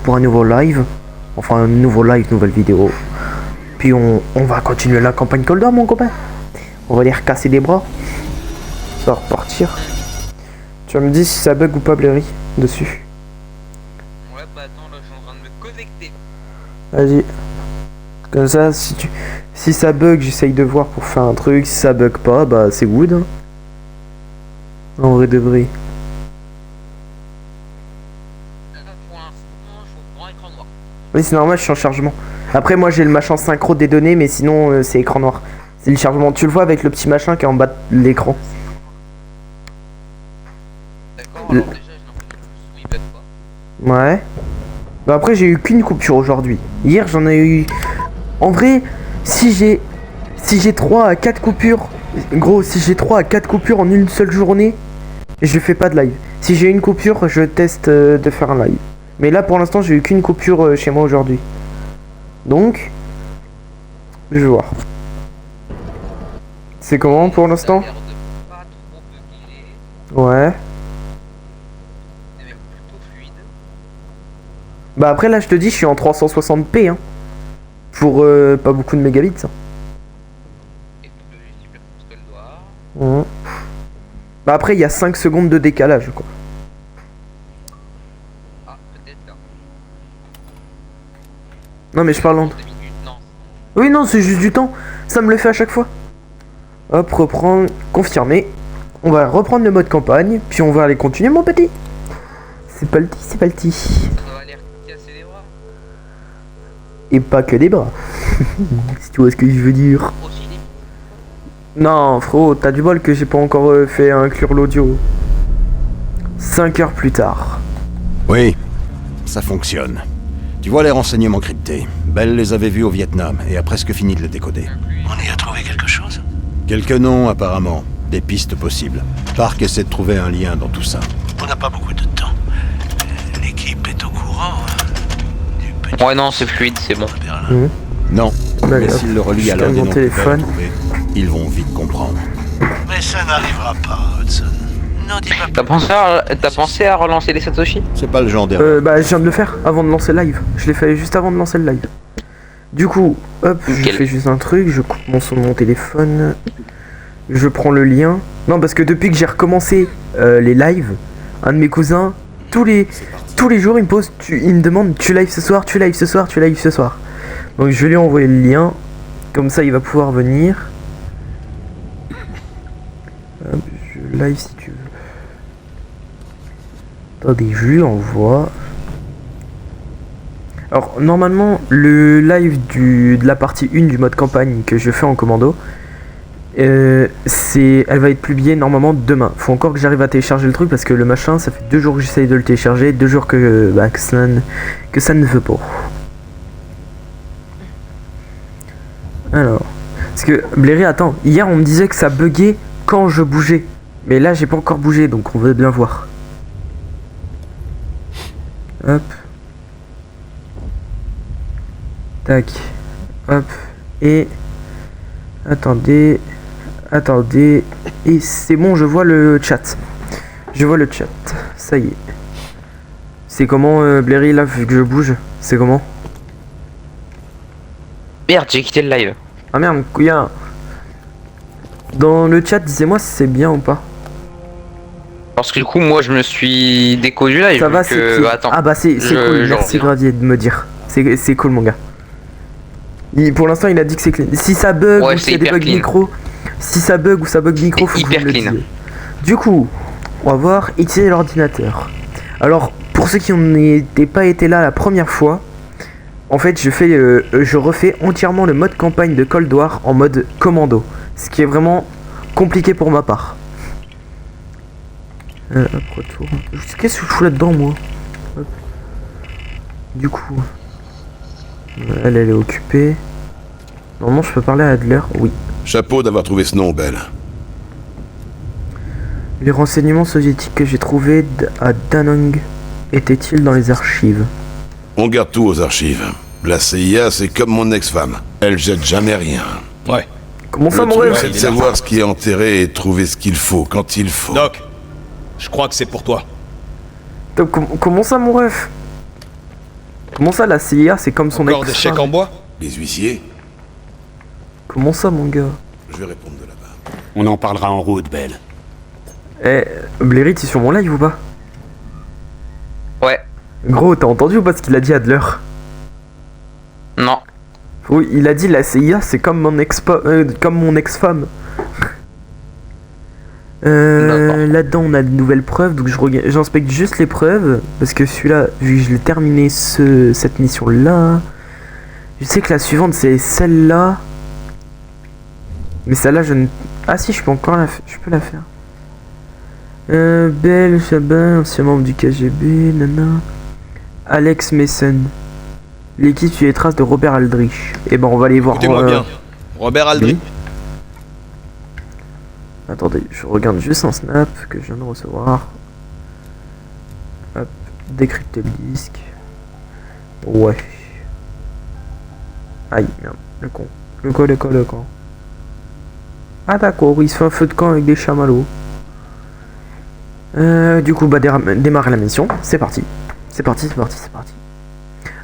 pour un nouveau live. Enfin, un nouveau live, nouvelle vidéo. Puis on va continuer la campagne Cold War, mon copain. On va les recasser les bras. Ça va repartir. Tu vas me dire si ça bug ou pas, Blairy, dessus. Ouais, bah attends, là je suis en train de me connecter. Vas-y. Comme ça, si ça bug, j'essaye de voir pour faire un truc. Si ça bug pas, bah c'est good. Hein. En vrai de vrai. Pour l'instant, je prends écran noir. Oui, c'est normal, je suis en chargement. Après, moi j'ai le machin synchro des données, mais sinon c'est écran noir. C'est le chargement. Tu le vois avec le petit machin qui est en bas de l'écran. D'accord, alors déjà, je n'en fais plus, il bug pas. Ouais. Bah après, j'ai eu qu'une coupure aujourd'hui. Hier, j'en ai eu. En vrai, si j'ai 3 à 4 coupures. Gros, si j'ai 3 à 4 coupures en une seule journée, je fais pas de live. Si j'ai une coupure, je teste de faire un live. Mais là, pour l'instant, j'ai eu qu'une coupure chez moi aujourd'hui. Donc, je vais voir. C'est comment pour l'instant? Ça a l'air de pas trop bugger, Ouais. c'est même plutôt fluide. Bah après, là, je te dis, je suis en 360p. Hein. Pour pas beaucoup de mégabits. Hein. Et tout le visible pour ce qu'elle doit. Mhm. Bah après, il y a 5 secondes de décalage, quoi. Ah, peut-être là. Non, mais je parle en... 2 minutes, non. Oui, non, c'est juste du temps. Ça me le fait à chaque fois. Hop, reprendre, confirmer. On va reprendre le mode campagne, puis on va aller continuer, mon petit. C'est pas le petit, c'est pas le petit. Ça va l'air casser les bras. Et pas que des bras. Si tu vois ce que je veux dire. Aussi des... Non, frérot, t'as du bol que j'ai pas encore fait inclure l'audio. 5 heures plus tard. Oui, ça fonctionne. Tu vois les renseignements cryptés. Bell les avait vus au Vietnam et a presque fini de les décoder. On y a trouvé quelque chose? Quelques noms apparemment, des pistes possibles. Park essaie de trouver un lien dans tout ça. On n'a pas beaucoup de temps. L'équipe est au courant du petit... Ouais, non, c'est fluide, c'est bon. à Berlin. Mhm. Non, Bah, mais hop, s'ils le relient je à scanne l'un des mon noms téléphone. qu'ils veulent trouver, ils vont vite comprendre. Mais ça n'arrivera pas, Hudson. N'en dis pas T'as pensé à relancer les Satoshi? C'est pas le genre d'erreur. Bah, je viens de le faire avant de lancer le live. Je l'ai fait juste avant de lancer le live. Du coup, hop, je Nickel. fais juste un truc. Je coupe mon son de mon téléphone. Je prends le lien. Non, parce que depuis que j'ai recommencé les lives, un de mes cousins, tous les jours, il me pose, il me demande, tu live ce soir, tu live ce soir, tu live ce soir. Donc je vais lui envoyer le lien. Comme ça, il va pouvoir venir. Hop, je live si tu veux. Attendez, je lui envoie. Alors, normalement, le live de la partie 1 du mode campagne que je fais en commando, elle va être publiée normalement demain. Faut encore que j'arrive à télécharger le truc parce que le machin, ça fait 2 jours que j'essaye de le télécharger, 2 jours que ça ne veut pas. Alors, parce que Blairy, attends, hier on me disait que ça buguait quand je bougeais. Mais là, j'ai pas encore bougé, donc on va bien voir. Hop. Tac. Hop. Et... Attendez. Et c'est bon, je vois le chat. Je vois le chat. Ça y est. C'est comment, Blairy, là, vu que je bouge? C'est comment? Merde, j'ai quitté le live. Ah merde, couillard. Dans le chat, disez-moi si c'est bien ou pas. Parce que du coup, moi, je me suis déco du live. Ça va, donc, c'est cool. attends. Ah bah c'est cool, merci Gravier de me dire. C'est cool, mon gars. Pour l'instant, il a dit que c'est clean. Si ça bug Ouais, ou c'est s'il y a des hyper bugs clean. micro, si ça bug ou ça bug micro, faut que vous hyper me le clean. disiez. Du coup, on va voir utiliser l'ordinateur. Alors, pour ceux qui n'étaient pas été là la première fois, en fait, je refais entièrement le mode campagne de Cold War en mode commando, ce qui est vraiment compliqué pour ma part. Hop, retour. Qu'est-ce que je fous là-dedans, moi? Hop. Du coup, elle est occupée. Normalement, je peux parler à Adler. Oui. Chapeau d'avoir trouvé ce nom, Belle. Les renseignements soviétiques que j'ai trouvés à Danong étaient-ils dans les archives? On garde tout aux archives. La CIA, c'est comme mon ex-femme. Elle jette jamais rien. Ouais. Comment ça, Le mon truc, rêve? c'est de savoir ce qui est enterré et de trouver ce qu'il faut, quand il faut. Doc, je crois que c'est pour toi. Comment ça, mon ref? Comment ça, la CIA, c'est comme son Encore des ex chèques en bois? Les huissiers? Comment ça, mon gars? Je vais répondre de là-bas. On en parlera en route, Belle. Eh, Blairy, t'es sur mon live ou pas? Ouais. Gros, t'as entendu ou pas ce qu'il a dit Adler? Non. Oui, il a dit la CIA, c'est comme mon ex-femme. Là-dedans, on a de nouvelles preuves, donc j'inspecte juste les preuves, parce que celui-là, vu que je l'ai terminé cette mission-là, je sais que la suivante, c'est celle-là. Mais celle-là, je ne... Ah si, je peux encore la faire. Je peux la faire. Belle, Chabin, ancien membre du KGB, nana. Alex Mason. L'équipe suit les traces de Robert Aldrich. Et ben, on va aller voir... Écoutez-moi bien. Robert Aldrich. Attendez, je regarde juste un snap que je viens de recevoir. Hop, décrypter le disque. Ouais. Aïe, merde, le con. Le con. Ah d'accord, il se fait un feu de camp avec des chamallows. Du coup, bah démarrer la mission. C'est parti. C'est parti.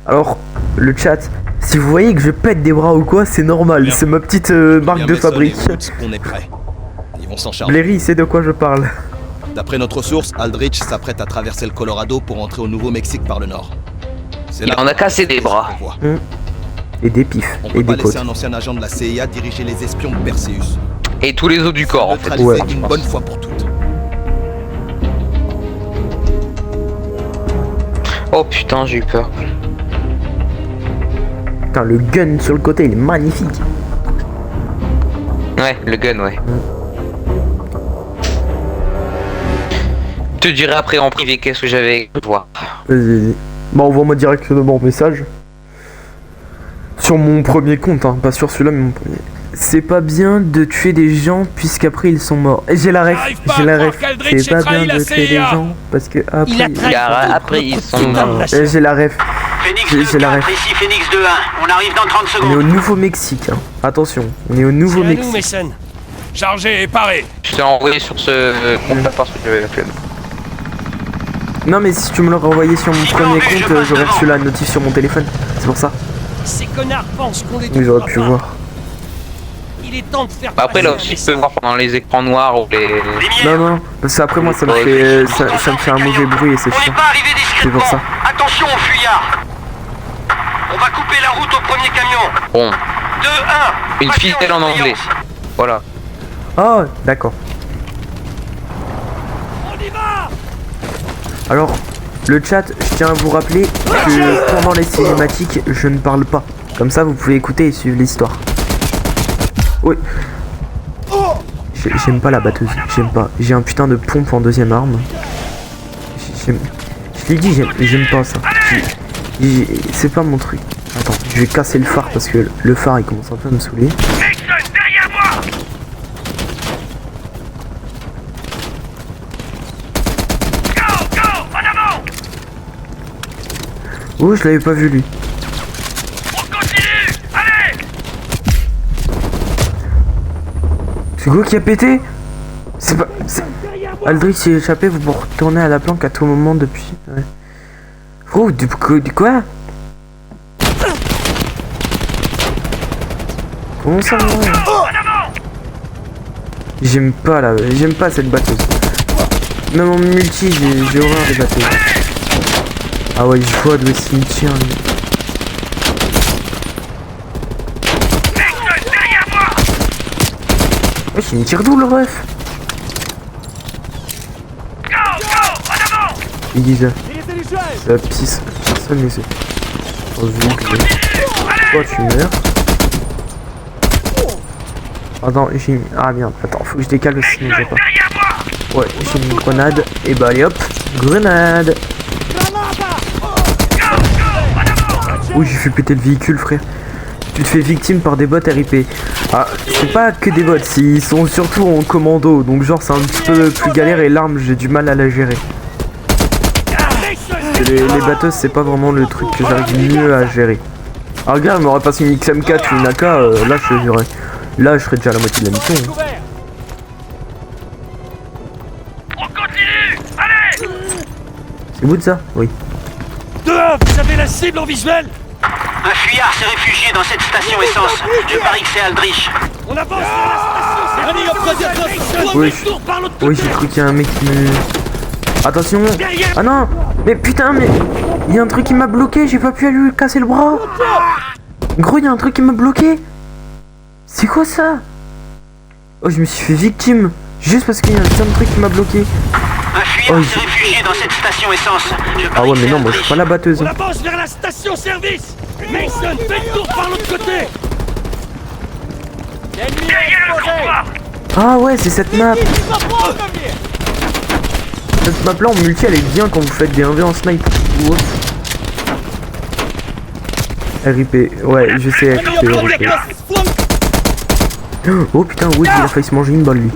Alors, le chat, si vous voyez que je pète des bras ou quoi, c'est normal. Bien. C'est ma petite marque de fabrique. On est prêt. Ils vont s'en charger. Blairy, il sait de quoi je parle. D'après notre source, Aldrich s'apprête à traverser le Colorado pour entrer au Nouveau-Mexique par le nord. C'est Il en a cassé des bras. qu'on voit. Et des pifs. On Et peut pas des côtes. laisser un ancien agent de la CIA diriger les espions de Perseus. Et tous les os du corps, en fait. Neutraliser Ouais. une bonne fois pour toutes. Oh putain, j'ai eu peur. Putain, le gun sur le côté, il est magnifique. Ouais, le gun, ouais. Je te dirai après en privé qu'est-ce que j'avais à voir. Vas-y. Bah, envoie-moi directement un message. Sur mon premier compte, hein, pas sur celui-là, mais mon premier. C'est pas bien de tuer des gens puisqu'après ils sont morts. Et j'ai la ref. C'est pas bien de tuer des gens parce que après. Car après, ils sont morts. J'ai la ref. Phoenix J'ai la 2-4, ref. ici Phoenix 2-1. On arrive dans 30 On est au secondes. Nouveau-Mexique. Hein. Attention, on est au Nouveau-Mexique. Mason. Chargé et paré. Je t'ai envoyé sur ce compte parce que j'avais la flemme. Non, mais si tu me l'aurais envoyé sur mon premier compte, j'aurais reçu la notif sur mon téléphone. C'est pour ça. Ces connards pensent qu'on les Oui, j'aurais trouvera pu pas. voir. Il est temps de faire Bah après là passer aussi, un je peux voir pendant les écrans noirs ou les... Non, parce qu'après moi ça me fait ça me fait un mauvais bruit et c'est On n'est chiant. pas arrivé C'est pour discrètement. ça. Attention aux fuyards. On va couper la route au premier camion. Bon, 2-1. une ficelle en anglais. Voilà. Oh, d'accord. On y va. Alors, le chat, je tiens à vous rappeler que pendant les cinématiques, je ne parle pas. Comme ça, vous pouvez écouter et suivre l'histoire. Oui. J'aime pas la batteuse, j'aime pas. J'ai un putain de pompe en deuxième arme. Je l'ai dit, j'aime pas ça. C'est pas mon truc. Attends, je vais casser le phare parce que le phare il commence un peu à me saouler. Oh, je l'avais pas vu lui. C'est quoi qui a pété? C'est pas... Aldrich s'est échappé, vous pouvez retourner à la planque à tout moment depuis... Ouais. Oh, du quoi? Comment ça? J'aime pas cette batteuse. Même en multi, j'ai horreur des batteuses. Ah ouais, je vois le cimetière. Ouais, c'est une tire d'où le ref? Il dit ça. Ça pisse. Personne ne sait. Toi tu meurs. Attends, j'ai mis... Ah merde, attends, faut que je décale sinon j'ai pas. Ouais, j'ai mis une grenade. Et bah allez hop, grenade. Oui, j'ai fait péter le véhicule, frère. Tu te fais victime par des bots RIP. Ah, c'est pas que des bots, ils sont surtout en commando. Donc genre c'est un petit peu plus galère et l'arme j'ai du mal à la gérer. Les batteuses c'est pas vraiment le truc que j'arrive mieux à gérer. Ah regarde, il m'aurait passé une XM4 ou une AK, là je serais déjà à la moitié de la mission. On continue. Allez. C'est good ça? Oui. 2-1, vous avez la cible en visuel. Un fuyard s'est réfugié dans cette station essence. Je parie que c'est Aldrich. On avance vers la station. Oui, Tour par l'autre oui, côté. j'ai cru qu'il y a un mec qui me... Attention. Ah non. Mais putain, mais... Il y a un truc qui m'a bloqué, j'ai pas pu aller lui casser le bras. Gros, il y a un truc qui m'a bloqué. C'est quoi ça? Oh, je me suis fait victime. Juste parce qu'il y a un truc qui m'a bloqué. Un fuyard Oh, s'est réfugié dans cette station essence. Je Ah parie ouais, que mais c'est non, moi je Aldrich. suis pas la batteuse. On avance vers la station-service. Mason, fais le tour par l'autre côté. Ah ouais, c'est cette map. Cette map là en multi elle est bien quand vous faites des 1v en snipe. Ou autre. RIP, ouais, je sais RIP. Oh putain, oui, il a failli se manger une balle lui.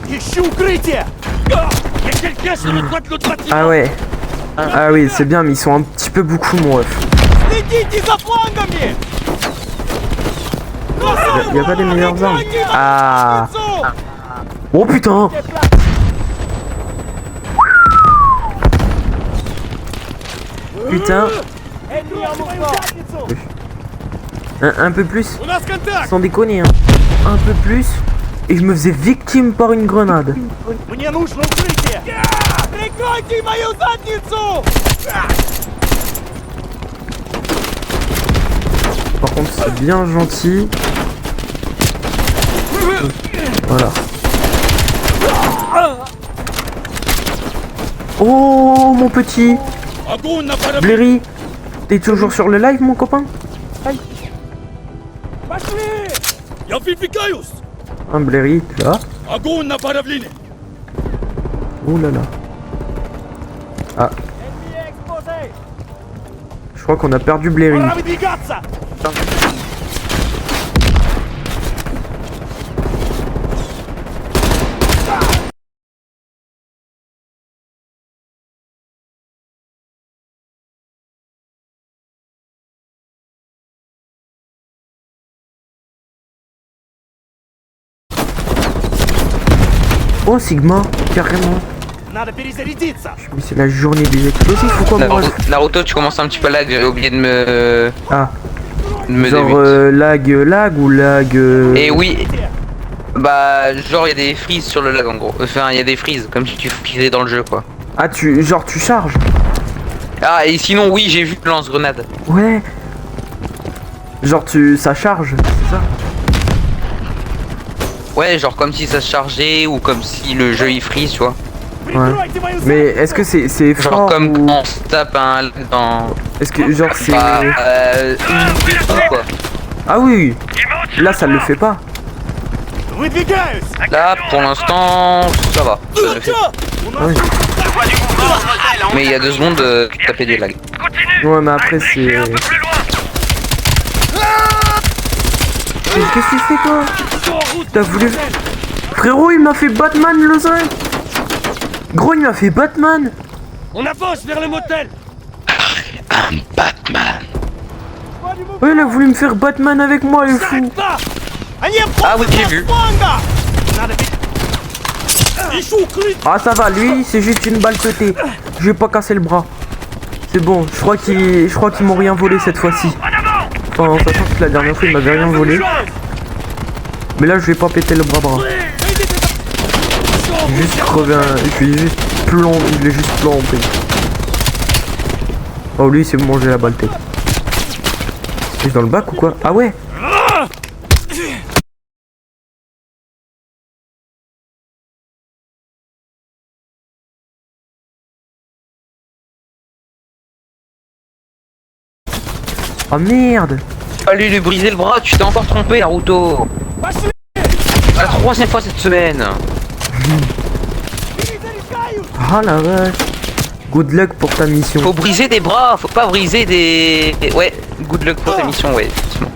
Il y a quelqu'un sur le toit de l'autre bâtiment. Ah ouais. Ah oui, c'est bien, mais ils sont un petit peu beaucoup, mon ref. Y a pas des meilleures armes. Ah. Oh putain. Putain. Un peu plus. Sans déconner, hein. Un peu plus. Et je me faisais victime par une grenade. Par contre, c'est bien gentil. Voilà. Oh, mon petit. Blairy, t'es toujours sur le live, mon copain? Un Blairy, tu là? Oh là là. Ah. Je crois qu'on a perdu Blairy. Oh Sigma, carrément. Mais c'est la journée des explosifs ou quoi moi? Naruto, tu commences un petit peu lag, j'ai oublié de me... Ah. de me Genre lag ou lag... Et oui. Bah genre il y a des freezes sur le lag en gros. Enfin il y a des freezes, comme si tu freezais dans le jeu quoi. Ah tu charges? Ah et sinon oui j'ai vu le lance-grenade. Ouais. Genre ça charge, c'est ça? Ouais genre comme si ça se chargeait ou comme si le jeu il freeze tu vois. Ouais. Mais est-ce que c'est Genre fort comme ou... quand on se tape un lag dans... Est-ce que genre c'est... Bah, quoi. Ah oui, là ça le fait pas. Là pour l'instant ça va. Ça le fait. Ouais, Je vois du mouvement dans l'hôtel en haut. Mais il y a 2 secondes taper des lags. ouais mais après c'est... Qu'est-ce que tu fais toi? T'as voulu... Frérot il m'a fait Batman le 5. Gros il m'a fait Batman. On avance vers le motel. Un Batman. Ouais il a voulu me faire Batman avec moi le fou. Pas. Ah oui j'ai vu. Ah ça va, lui c'est juste une balle petée. Je vais pas casser le bras. C'est bon, je crois qu'ils m'ont rien volé cette fois-ci. Enfin en sachant que la dernière fois ils m'avaient rien volé. Mais là je vais pas péter le bras. Je vais juste crever je vais juste plomber. Oh lui c'est manger la balle tête. Je suis dans le bac ou quoi? Ah ouais. Oh merde. Fallait lui briser le bras, tu t'es encore trompé Naruto. La 3e fois cette semaine. Ah la vache. Good luck pour ta mission. Faut briser des bras, faut pas briser des... Ouais, good luck pour ta mission, ouais, effectivement.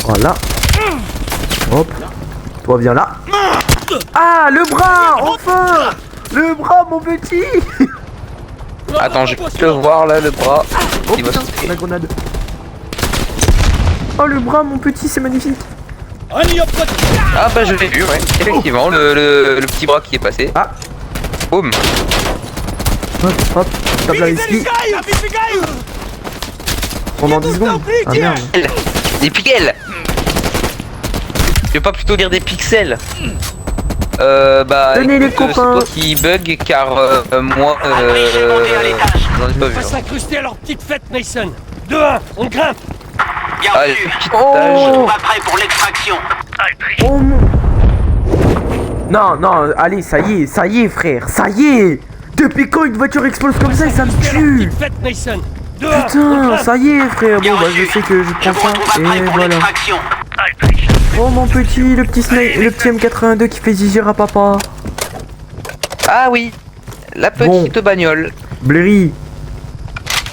Voilà. Hop. Toi viens là. Ah le bras. Enfin. Le bras mon petit. Attends, je peux te voir là, le bras. Oh Il va putain, sauter. la grenade. Oh le bras mon petit c'est magnifique. Ah bah je l'ai vu, ouais. Effectivement, le petit bras qui est passé. Ah. Boum. Hop, hop, tape la whisky. Pendant 10 secondes. Ah merde. Des pixels. Je vais pas plutôt dire des pixels. Bah, Tenez les écoute, copains. c'est toi qui bug car moi, j'en ai pas vu. On va s'incruster à leur petite fête, Mason. 2-1, on grimpe. Bien Allez, reçu. petit Oh. étage. On va prêt pour l'extraction. Oh mon... Non, non, allez, ça y est, frère, ça y est. Depuis quand une voiture explose comme ça et ça me S'incruster à leur tue? petite fête, Mason. 2-1, on Putain, grimpe. ça y est, frère. Bien Bon, bah, reçu. je sais que je Je prends vous retrouve ça. après Et pour voilà. l'extraction. Oh, mon petit, le petit M82 qui fait zizi à papa. Ah oui, la petite bagnole. Blairy,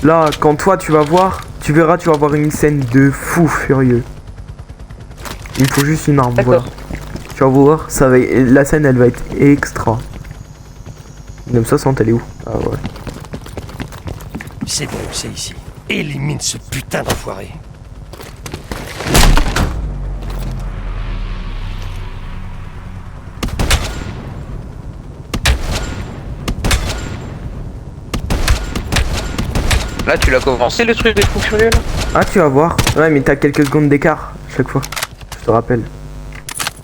là, quand toi tu vas voir, tu verras, tu vas voir une scène de fou furieux. Il faut juste une arme, voilà. D'accord. Tu vas voir, ça va, la scène elle va être extra. Une M60 elle est où? Ah ouais. C'est bon, c'est ici. Élimine ce putain d'enfoiré. Là, tu l'as commencé le truc des fous furieux là? Ah tu vas voir. Ouais mais t'as quelques secondes d'écart chaque fois. Je te rappelle.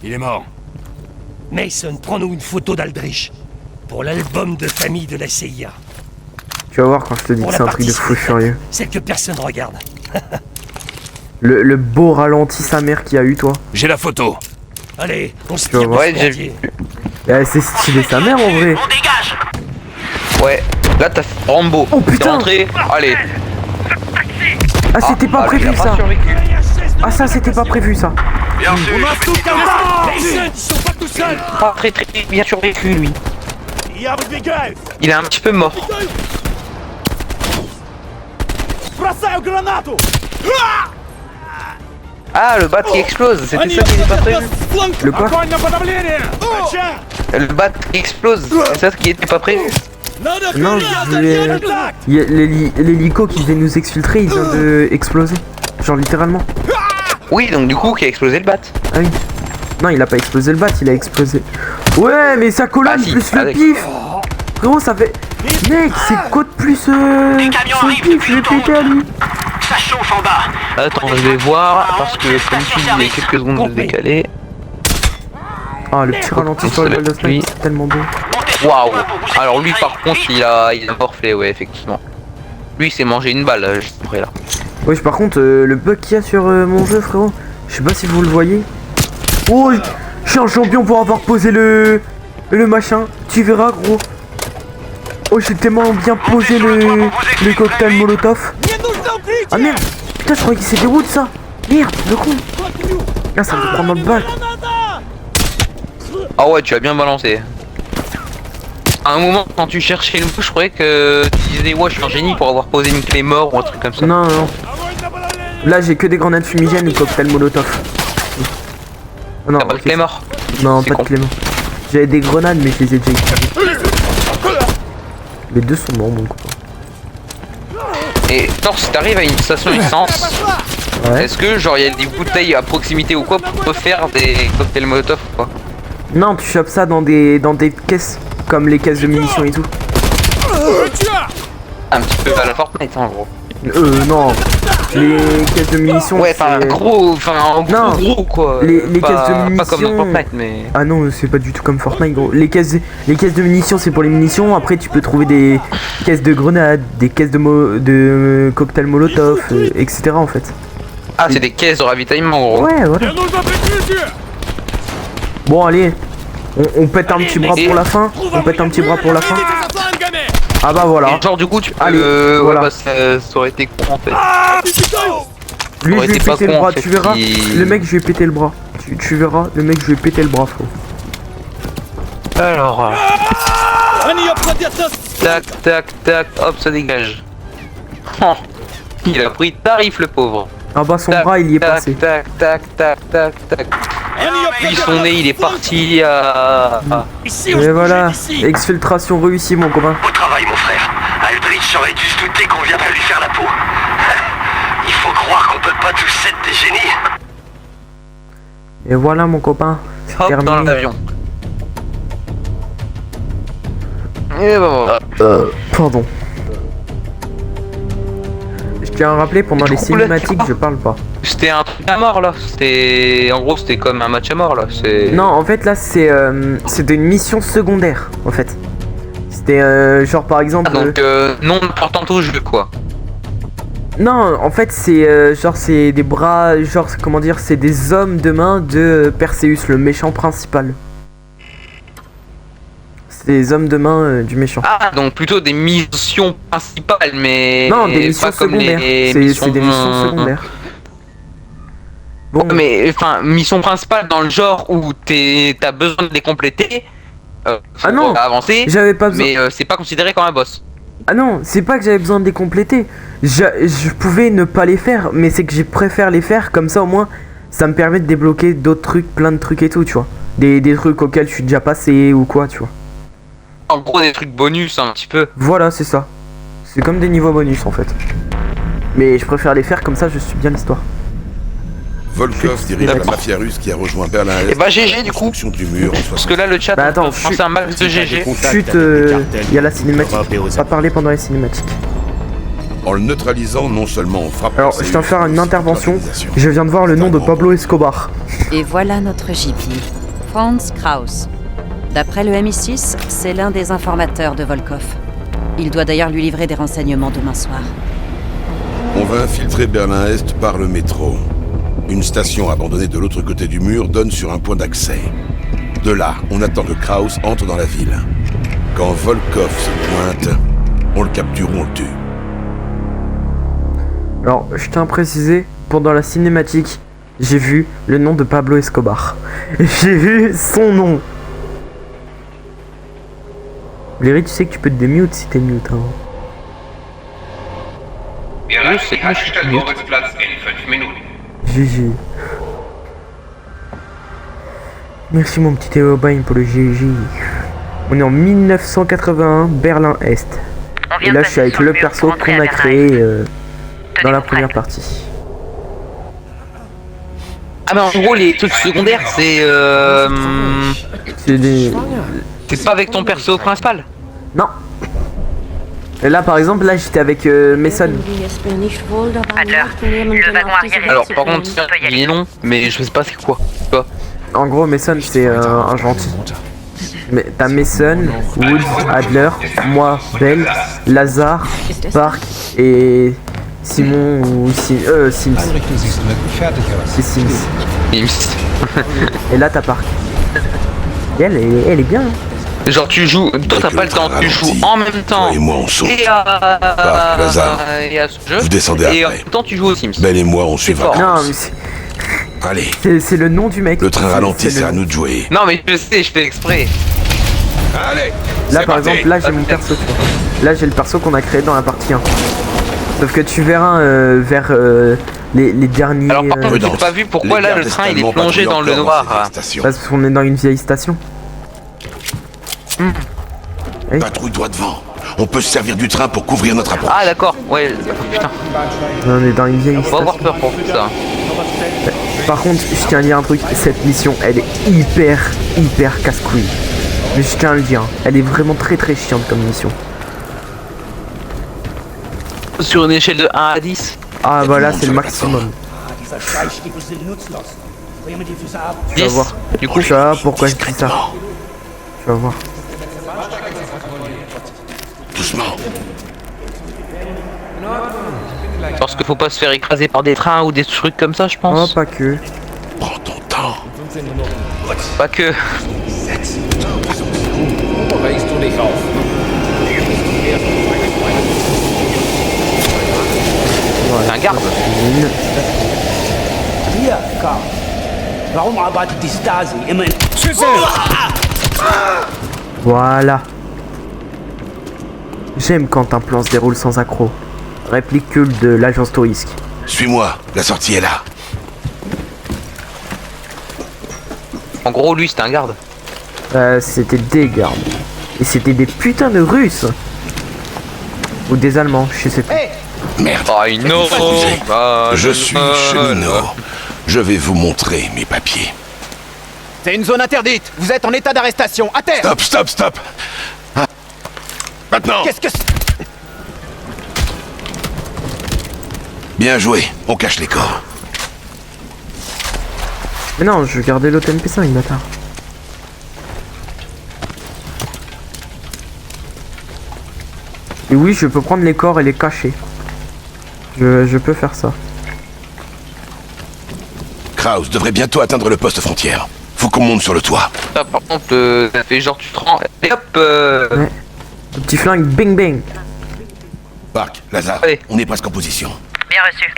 Il est mort. Mason, prends-nous une photo d'Aldrich. Pour l'album de famille de la CIA. Tu vas voir quand je te dis Pour que la c'est un truc de partie fou furieux. Celle que personne regarde. Le beau ralenti sa mère qu'il y a eu toi. J'ai la photo. Allez, on se Tu vas tire voir. Ouais, dessus j'ai entier. C'est stylé sa mère en vrai. On dégage. Ouais, là t'as fait Rambo. Oh, T'es putain. rentré, allez. Ah c'était pas Ah, prévu il a pas ça. survécu. Ah ça c'était pas prévu ça. Bien reçu. Mason, ils sont pas tout seuls. Pas très très bien survécu lui. Il est un petit peu mort. Ah, le bat qui explose, c'était ça qui n'était pas prévu. Le quoi? Le bat qui explose, c'est ça qui n'était pas prévu. Non, il y a l'hélico qui devait nous exfiltrer, il vient de exploser. Genre littéralement. Oui, donc du coup, qui a explosé le bat. Ah oui. Non, il a pas explosé le bat, il a explosé. Ouais, mais sa colonne Ah, si, plus le avec. pif. Frérot, ça fait. Mec, c'est code plus Des camions son arrivent pif, depuis je vais l'autoroute. péter à lui. Ça chauffe en bas. Attends, je vais voir, parce que comme tu dis, il y a quelques secondes de décalé. Ah, le petit ralenti sur le ball de Lui. snipe, c'est tellement beau. Montez Waouh. pour vous Alors lui, par sécuriser. contre, il a morflé, ouais, effectivement. Lui, il s'est mangé une balle, juste après là. Wesh, par contre, le bug qu'il y a sur mon jeu, frérot, je sais pas si vous le voyez. Oh, je suis un champion pour avoir posé le machin. Tu verras, gros. Oh, j'ai tellement bien posé le cocktail molotov. Ah merde. Putain, je croyais que c'était wood ça. Merde, le con. Ah, ça me prend dans le bac. Ah ouais, tu as bien balancé. À un moment, quand tu cherchais le mot, je croyais que tu disais ouais, je suis un génie pour avoir posé une clé mort ou un truc comme ça. Non, non. Là, j'ai que des grenades fumigènes et cocktail molotov. Oh, non, T'as pas de ok. clé mort. Non, C'est pas con. de clément. J'avais des grenades, mais je les ai déjà utilisées. Les deux sont morts, mon copain. Et genre, si t'arrives à une station essence, Ouais. est-ce que genre il y a des bouteilles à proximité ou quoi pour faire des cocktails molotov ou quoi? Non, tu chopes ça dans des caisses, comme les caisses de munitions et tout. Un petit peu à la Fortnite en gros. Non. Les caisses de munitions. Ouais, enfin un c'est- gros, enfin un Non. gros quoi. Les Pas- caisses de Pas comme dans munitions- Fortnite mais. Ah non, c'est pas du tout comme Fortnite, gros. Les caisses de munitions, c'est pour les munitions. Après, tu peux trouver des caisses de grenades, des caisses de cocktail molotov, etc. en fait. Ah, c'est des caisses de ravitaillement en gros. Ouais, voilà. Bon, allez. On pète un petit bras pour la fin. On pète un petit bras pour la fin. Ah bah voilà. Et genre du coup tu peux. Allez, voilà. Ouais, bah ça aurait été con en fait. Lui, aurait je vais été pas péter le con, bras, en fait, tu verras. qu'il- Le mec, je vais péter le bras. Tu verras, le mec, je vais péter le bras, frérot. Alors. Tac, tac, tac, hop, ça dégage. Oh, il a pris tarif le pauvre. Ah bah son Tac, bras, il y est tac, passé. tac, tac, tac, tac, tac. Puis son nez, il est parti à. Ici, on Et se voilà, bouge d'ici. exfiltration réussie, mon copain. Beau travail, mon frère. Aldrich aurait dû se douter qu'on viendrait lui faire la peau. Il faut croire qu'on peut pas tous être des génies. Et voilà, mon copain. C'est Hop, dans terminé. l'avion. Et ben voilà. Pardon. Je tiens à rappeler, pendant Et les du coup, là, cinématiques, je parle pas. C'était un truc à mort là. En gros, c'était comme un match à mort là. Non, en fait, là, c'était une mission secondaire, en fait. C'était genre, par exemple... Ah, donc non important au jeu quoi. Non, en fait, c'est des bras, genre, comment dire, c'est des hommes de main de Perseus, le méchant principal. C'est des hommes de main du méchant. Ah, donc plutôt des missions principales, mais Non, des missions pas comme secondaires. C'est des missions secondaires. Bon, Mais enfin, mission principale dans le genre où t'as besoin de les compléter. Pour non, avancer. j'avais pas besoin. Mais c'est pas considéré comme un boss. Ah non, c'est pas que j'avais besoin de les compléter. Je pouvais ne pas les faire, mais c'est que je préfère les faire, comme ça au moins ça me permet de débloquer d'autres trucs, plein de trucs et tout, tu vois. Des trucs auxquels je suis déjà passé ou quoi, tu vois. En gros, des trucs bonus un petit peu. Voilà, c'est ça. C'est comme des niveaux bonus en fait. Mais je préfère les faire, comme ça je suis bien l'histoire. Volkov dirige la mafia russe qui a rejoint Berlin-Est. Et bah GG du coup. Du mur en Parce que là le chat, Bah attends, c'est un max de GG. Chut, il y a la cinématique. Pas parler pendant les cinématiques. En le neutralisant, non seulement on frappe... Alors, je tiens à faire une intervention. Je viens de voir le nom de Pablo Escobar. Et voilà notre JP, Franz Kraus. D'après le MI6, c'est l'un des informateurs de Volkov. Il doit d'ailleurs lui livrer des renseignements demain soir. On va infiltrer Berlin-Est par le métro. Une station abandonnée de l'autre côté du mur donne sur un point d'accès. De là, on attend que Kraus entre dans la ville. Quand Volkov se pointe, on le capture ou on le tue. Alors, je tiens à préciser, pendant la cinématique, j'ai vu le nom de Pablo Escobar. J'ai vu son nom. Léry, tu sais que tu peux te démute si t'es mute, hein. GG. Merci mon petit Théobain pour le GG. On est en 1981, Berlin-Est. Et là je suis avec le perso qu'on a créé dans la première partie. Ah mais en gros les trucs secondaires c'est c'est pas avec ton perso principal. Non. Et là par exemple, là j'étais avec Mason. Alors par contre il est long mais je sais pas c'est quoi. En gros Mason c'est un gentil. Mais t'as Mason, Woods, Adler, moi, Bell, Lazare, Park et Simon ou Sims. C'est Sims. Et là t'as Park. Et elle est bien. Hein. Genre tu joues, toi t'as pas le temps, tu joues en même temps. Et moi on saute. Et à ce jeu. Vous descendez et en après. même temps tu joues aux Sims. Ben et moi on suivra. Non mais Allez. c'est le nom du mec. Le train ralentit, c'est à nous de jouer. Non mais je sais, je fais exprès. Allez. Là par exemple, là j'ai mon perso. Là j'ai le perso qu'on a créé dans la partie 1. Sauf que tu verras vers les derniers... Alors par contre j'ai pas vu pourquoi là le train il est plongé dans le noir. Parce qu'on est dans une vieille station. Oui. Patrouille droit devant. On peut se servir du train pour couvrir notre approche. Ah d'accord, ouais, putain. On est dans une vieille station. On va avoir peur pour ça. Par contre, je tiens à dire un truc, cette mission, elle est hyper casse-couille. Mais je tiens à le dire, elle est vraiment très chiante comme mission. Sur une échelle de 1 à 10. Ah voilà, c'est le maximum. Tu vas voir. Du coup, tu vas voir pourquoi je dis ça. Tu vas voir. Doucement. Parce qu'il faut pas se faire écraser par des trains ou des trucs comme ça, je pense. Oh, pas que. Prends ton temps. Pas que. C'est un garde. Voilà. J'aime quand un plan se déroule sans accroc. Réplique culte de l'agence Tourisque. Suis-moi, la sortie est là. En gros, lui, c'était un garde. C'était des gardes. Et c'était des putains de Russes. Ou des Allemands, je sais pas. Merde. Oh, no. Je suis cheminot. Je vais vous montrer mes papiers. C'est une zone interdite. Vous êtes en état d'arrestation. À terre. Stop. Maintenant! Qu'est-ce que c'est? Bien joué, on cache les corps. Mais non, je vais garder l'autre MP5, bâtard. Et oui, je peux prendre les corps et les cacher. Je peux faire ça. Kraus devrait bientôt atteindre le poste frontière. Faut qu'on monte sur le toit. Ah, par contre, ça fait genre tu te rends. Et hop Ouais. Le petit flingue, bing bing. Park, Lazare, Allez. on est presque en position. Bien reçu.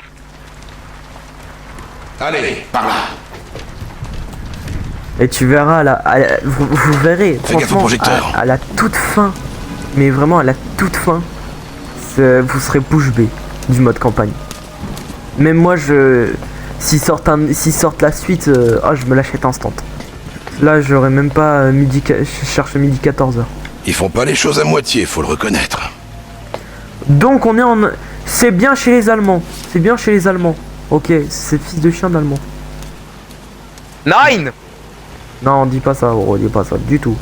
Allez, par là. Et tu verras, vous verrez, Fais gaffe au franchement, projecteur. à la toute fin, mais vraiment à la toute fin, vous serez bouche bée du mode campagne. Même moi, s'ils sortent la suite, je me l'achète instant. Là, j'aurais même pas je cherche midi 14h. Ils font pas les choses à moitié, faut le reconnaître. Donc on est en... C'est bien chez les Allemands. C'est bien chez les Allemands. Ok, c'est fils de chien d'Allemand. Nine. Non, dis pas ça, gros, dis pas ça du tout.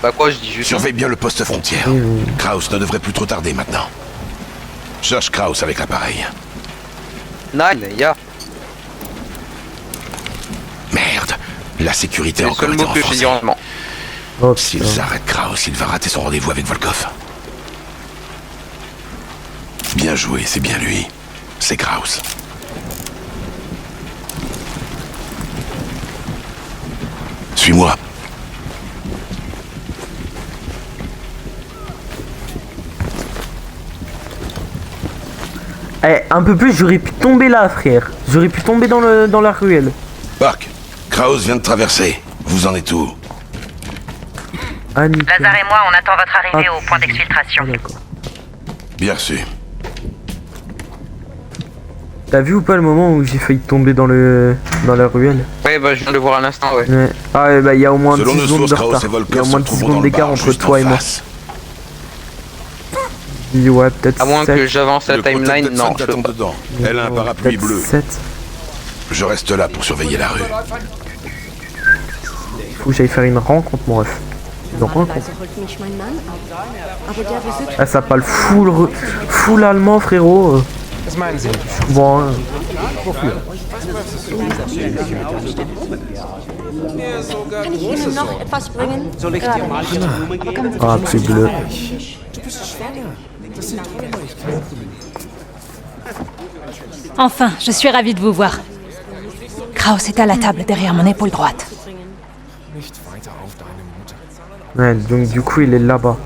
Bah quoi, je dis juste. Surveille bien le poste frontière. Oui. Kraus ne devrait plus trop tarder maintenant. Cherche Kraus avec l'appareil. Nine, ya. Merde, la sécurité C'est a le encore seul été mot que j'ai dit renforcée. en allemand. Oh, S'ils putain. arrêtent Kraus, il va rater son rendez-vous avec Volkov. Bien joué, c'est bien lui. C'est Kraus. Suis-moi. Eh, un peu plus, j'aurais pu tomber là, frère. J'aurais pu tomber dans la ruelle. Park, Kraus vient de traverser. Vous en êtes où? Ah, nickel. Lazare et moi, on attend votre arrivée Ah. au point d'exfiltration. Ah, d'accord. Bien reçu. T'as vu ou pas le moment où j'ai failli tomber dans la ruelle? Ouais, bah je viens de le voir à l'instant, ouais. Ouais. Ah ouais, bah il y a au moins 10 Selon nos secondes sources, de Kraus retard. et Il y a Volkov au se moins 10 trouveront dans secondes le d'écart bar entre juste toi en et moi. face. Je dis ouais, peut-être À moins 7. que j'avance la Le protect timeline, Hudson non, je peux t'attend pas. dedans. Elle a un parapluie Peut-être bleu. 7. Je reste là pour surveiller la rue. Faut que j'aille faire une rencontre, mon ref. Une rencontre. Ah, ça parle full allemand, frérot. Bon, hein. Kann ich Ihnen noch etwas bringen? Ah, c'est bleu. Enfin, je suis ravie de vous voir. Kraus est à la table derrière mon épaule droite. Ouais, donc du coup, il est là-bas.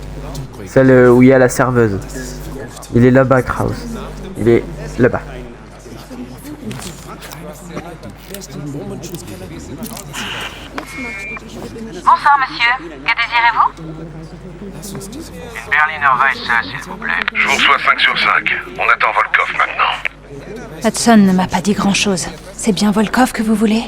Celle où il y a la serveuse. Il est là-bas, Kraus. Il est là-bas. Bonsoir, monsieur. Que désirez-vous? Une Berliner Weisse, s'il vous plaît. Je vous reçois 5 sur 5. On attend Volkov maintenant. Hudson ne m'a pas dit grand-chose. C'est bien Volkov que vous voulez?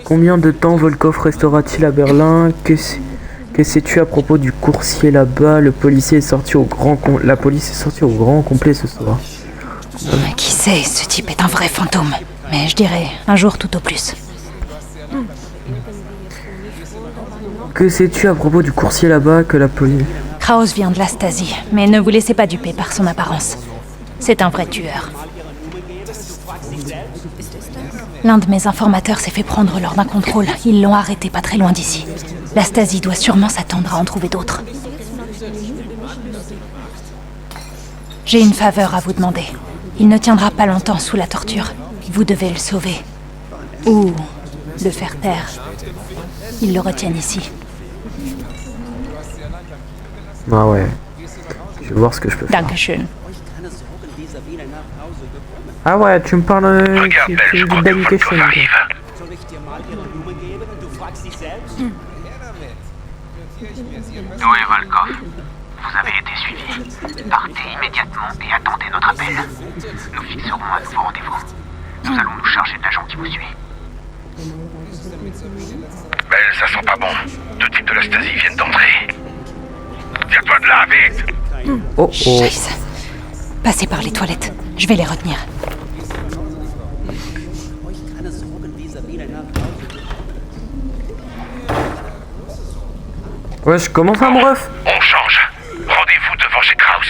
Combien de temps Volkov restera-t-il à Berlin? Que sais-tu à propos du coursier là-bas? La police est sortie au grand complet ce soir. Qui sait, ce type est un vrai fantôme. Mais je dirais, un jour tout au plus. Que sais-tu à propos du coursier là-bas que la police... Kraus vient de la Stasi, mais ne vous laissez pas duper par son apparence. C'est un vrai tueur. L'un de mes informateurs s'est fait prendre lors d'un contrôle. Ils l'ont arrêté pas très loin d'ici. La Stasi doit sûrement s'attendre à en trouver d'autres. J'ai une faveur à vous demander. Il ne tiendra pas longtemps sous la torture. Vous devez le sauver. Ou le faire taire. Ils le retiennent ici. Ah ouais. Je vais voir ce que je peux faire. Dankeschön. Ah ouais, tu me parles Regarde, Belle, je crois que Volkov arrive. Où est Volkov? Vous avez été suivi. Partez immédiatement et attendez notre appel. Nous fixerons un nouveau rendez-vous. Nous allons nous charger de l'agent qui vous suit. Belle, ça sent pas bon. 2 types de la Stasi viennent d'entrer. Tire-toi de là, vite! Oh oh. Scheisse. Passez par les toilettes. Je vais les retenir. Ouais, je commence à mon ref. On change. Rendez-vous devant chez Kraus.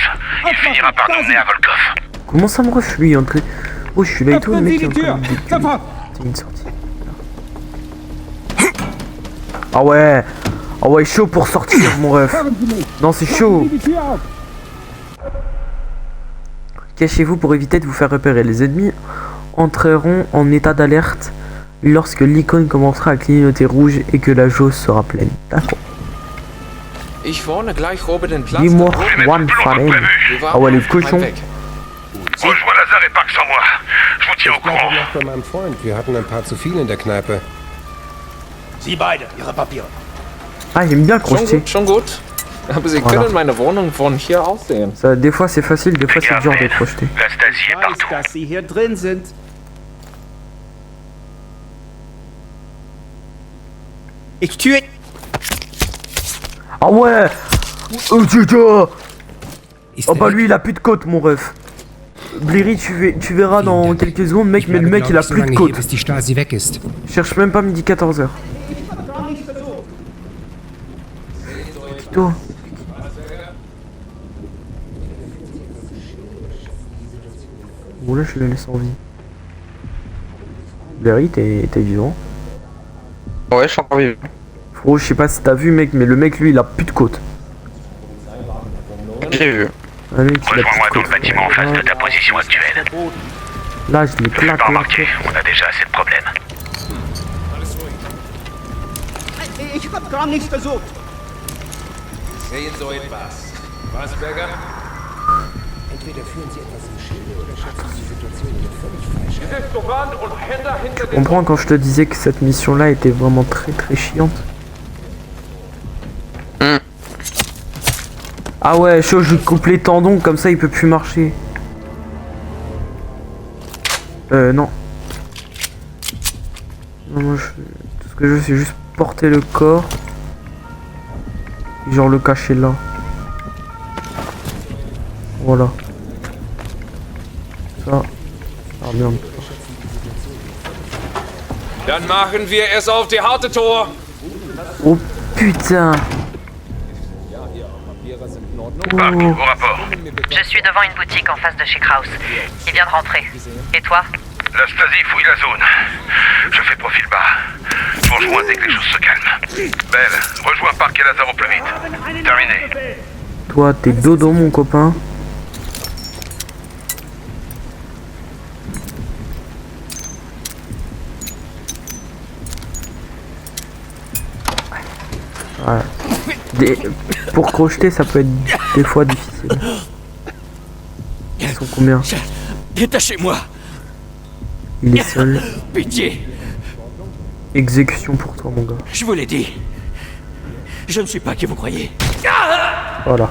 Il finira par nous mener à Volkov. Comment ça me ref lui entré? Oh, je suis là et tout, le mec est en train de déculer. C'est une sortie. Ah ouais. Ah ouais, chaud pour sortir mon ref. Non, c'est chaud. Cachez-vous pour éviter de vous faire repérer. Les ennemis entreront en état d'alerte lorsque l'icône commencera à clignoter rouge et que la jauge sera pleine. D'accord. Dis-moi, one Faren. Ah ouais, le cochon. Rejoins Lazare et Park sans moi. Je vous tiens au courant. Bei meinem Freund. Wir hatten ein paar zu viel in der Kneipe. Sie beide, Ihre Papiere. Ah, j'aime bien crocheter. Schon gut. Aber Sie können meine Wohnung von hier aus sehen. Ça, des fois c'est facile, des fois c'est dur de crocheter. La Stasi est partout. Dass Sie hier drin sind. Ich tue. Ah ouais. Oh putain. Oh bah lui il a plus de côte mon ref. Blairy, tu verras dans quelques secondes mec, mais le mec il a plus de côte. Cherche même pas midi 14h. Toi. Bon là je le laisse en vie. Blairy, t'es vivant? Ouais, je suis encore vivant. Frérot, je sais pas si t'as vu mec, mais le mec lui il a plus de côte. J'ai vu. Rejoins-moi dans le bâtiment en face de ta position actuelle. Là, je l'ai claqué. Pas remarqué, on a déjà assez de problèmes. Ich hab gar nichts versucht. Sehen so etwas. Was, Berger? Entweder führen Sie etwas im Schilde oder schätzen Sie die Situation hier völlig falsch. Tu comprends quand je te disais que cette mission là était vraiment très chiante? Ah ouais, chaud, je lui coupe les tendons, comme ça il peut plus marcher. Non. Non, moi, tout ce que je veux c'est juste porter le corps. Et genre le cacher là. Voilà. Ça. Ah merde. Dann machen wir es auf die harte Tour. Oh putain. Park, au rapport. Je suis devant une boutique en face de chez Kraus. Il vient de rentrer. Et toi? La Stasi fouille la zone. Je fais profil bas. Je vous rejoins dès que les choses se calment. Belle, rejoins Park et Lazare au plus vite. Terminé. Toi, t'es dodo mon copain. Voilà. Pour crocheter, ça peut être des fois difficile. Ils sont combien? Détachez-moi. Il est seul. Pitié. Exécution pour toi, mon gars. Je vous l'ai dit. Je ne suis pas qui vous croyez. Voilà.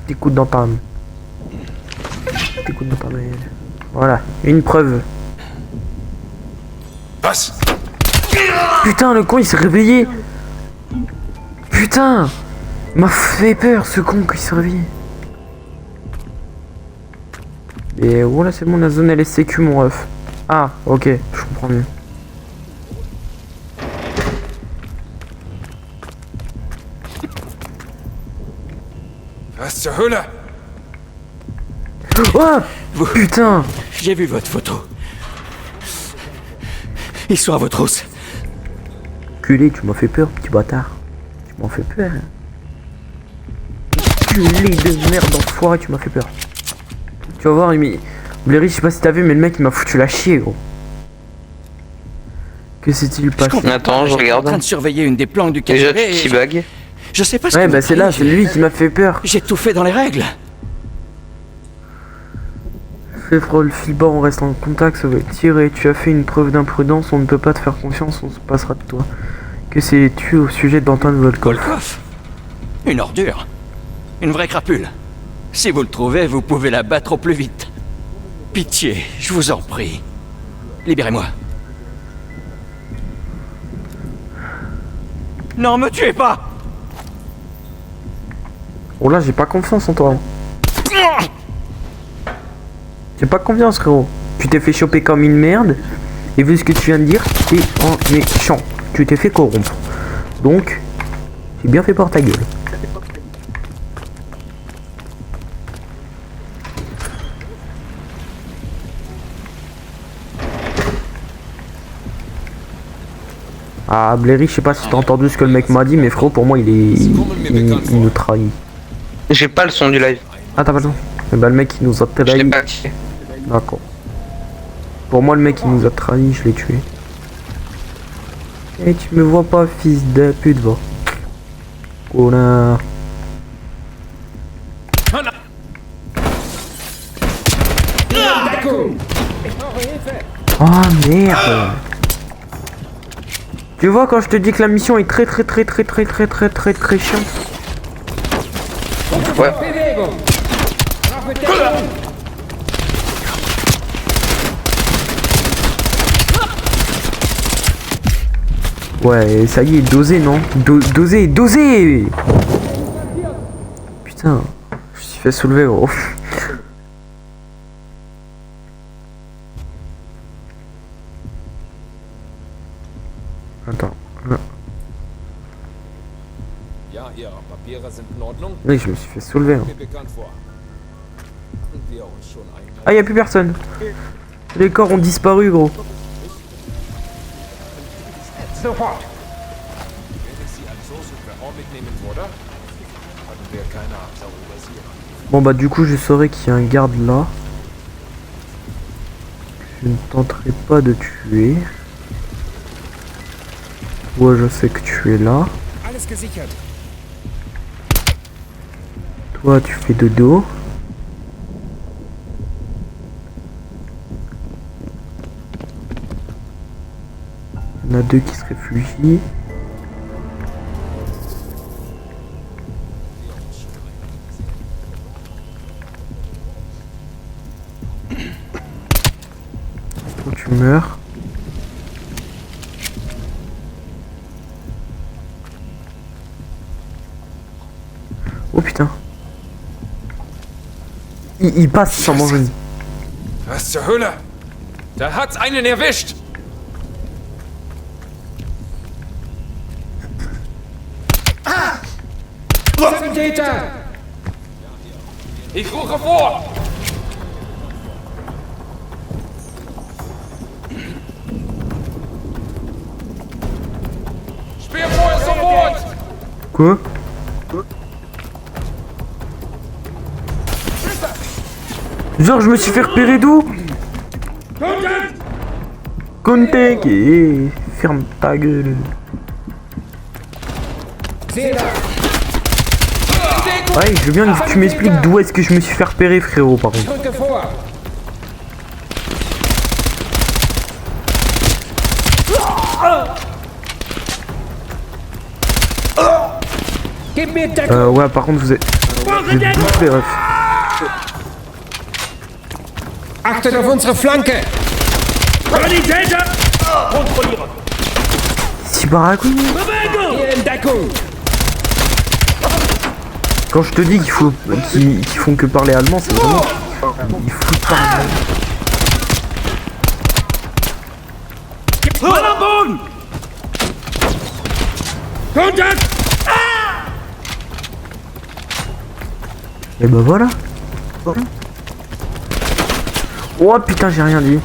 Petit coup dans ta main. Petit coup dans ta main. Voilà. Une preuve. Passe. Putain, le con, il s'est réveillé. Putain, il m'a fait peur ce con qui s'est réveillé. Et voilà, c'est bon, la zone elle est sécu mon ref. Ah, ok, je comprends mieux. Was zur Hölle? Oh putain. J'ai vu votre photo. Ils sont à vos trousses. Culé, tu m'as fait peur, petit bâtard. Tu m'as fait peur. Culé de merde, enfoiré, tu m'as fait peur. Tu vas voir, Blairy, je sais pas si t'as vu, mais le mec il m'a foutu la chier, gros. Que s'est-il passé? Attends, je regarde. En train de surveiller une des planques du Déjà, cacheret. tu bug. Je sais pas ce Ouais, que bah vous c'est là, croyez, c'est lui qui m'a fait peur. J'ai tout fait dans les règles. Fais frôle, file bas, on reste en contact, ça va être tiré. Tu as fait une preuve d'imprudence, on ne peut pas te faire confiance, on se passera de toi. Que sais-tu au sujet d'Antoine Volkov? Volkov? Une ordure. Une vraie crapule. Si vous le trouvez, vous pouvez la battre au plus vite. Pitié, je vous en prie. Libérez-moi. Non, me tuez pas! Oh là, j'ai pas confiance en toi. J'ai pas confiance, frérot. Tu t'es fait choper comme une merde. Et vu ce que tu viens de dire, t'es un méchant. Tu t'es fait corrompre. Donc, T'es bien fait par ta gueule. Ah, Blairy, je sais pas si t'as entendu ce que le mec m'a dit, mais frérot, pour moi, il nous trahit. J'ai pas le son du live. Ah, t'as pas le son? Eh ben, le mec, il nous a Je l'ai trahi. pas activé. D'accord. Pour moi, le mec, il nous a trahi, je l'ai tué. Et tu me vois pas, fils de pute, va. Connard. Oh merde. Tu vois quand je te dis que la mission est très chiante. Ouais. Ouais, ça y est, dosé, non? Dosé. Putain, je me suis fait soulever, gros. Attends. Oui, je me suis fait soulever. Ah, y a plus personne. Les corps ont disparu, gros. Bon bah du coup je saurais qu'il y a un garde là. Je ne tenterai pas de tuer. Ouais, je sais que tu es là. Toi tu fais dodo. Il y en a deux qui se réfugient. Où tu meurs. Oh putain. Il passe sans manger. Was zur Hölle? Da hat's einen erwischt! Ich rufe vor! Speerfeuer sofort! Quoi? Genre je me suis fait repérer d'où? Contact. Et ferme ta gueule. Ouais, je veux bien que tu m'expliques d'où est-ce que je me suis fait repérer, frérot, par contre. Ouais, par contre, vous êtes bouffé, ref. Achtet auf unsere Flanke! Kontrollieren! Si baragouille. Quand je te dis qu'il faut qu'ils font que parler allemand, c'est vraiment ils foutent pas. Contact! Et bah voilà. Oh putain, j'ai rien dit.